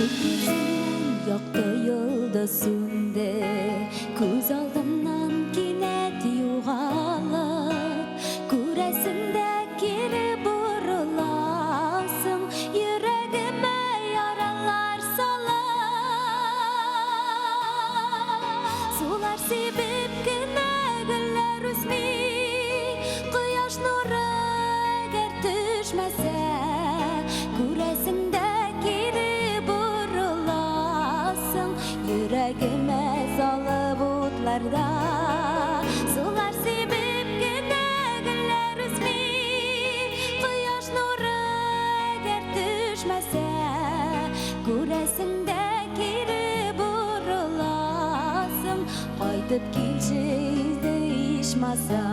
Köprüsünden yaktı yıldızımda, göz aldımdan kinet yoğalıp, göresimde geri burulasın, yüreğime yaralar salıp. Sular sebep gene güller üzme, kıyaş nuru eğer düşmese, göresimde yüreğime salıp otlarda. Sular sebep gene güller üzme, kıyaş nuru eğer düşmese, göresinde geri burulasın, qaytıp kelçi değişmasa.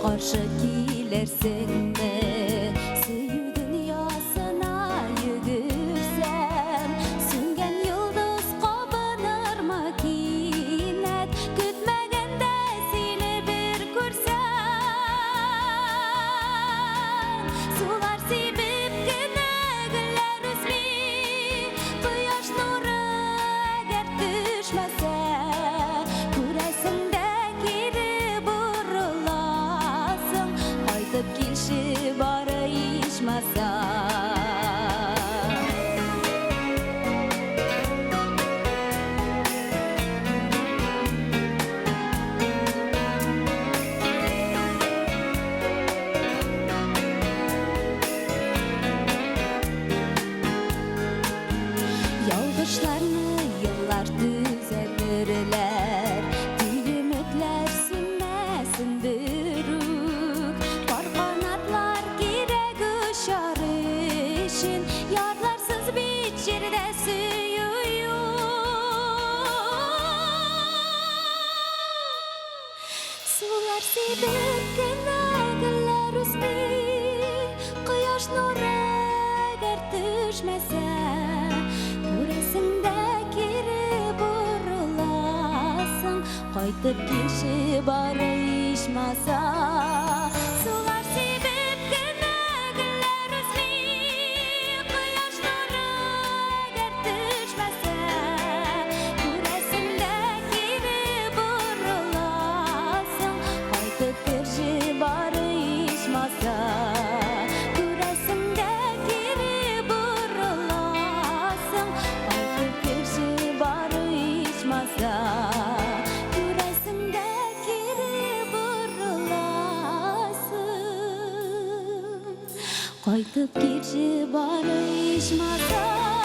Karşı gelirsin de süyü dünyasına yürürsem, süngen yıldız kapanır makinet, kütmegende seni bir görsem. Sular sebep gene güller üzme, kıyaş nuru eğer düşmese, göresinde kelşi bara işmasa. Yalgışlarını yıllar düzeltirler, ümitler sünmesin dürük. Kanatlar gerek uçar için, yarlarsız bir yerde süyüyor. Sular sebep gene güller üzme, kıyaş nuru eğer düşmese, göresinde geri burulasın, qaytıp kelşi bara işmasa. Sular sebep gene güller üzme, kıyaş nuru eğer düşmese, göresinde geri burulasın, qaytıp kelşi bara işmasa. Göresinde geri burulasın, qaytıp kelşi bara işmasa. Qaytıp kelşi bara işmasa.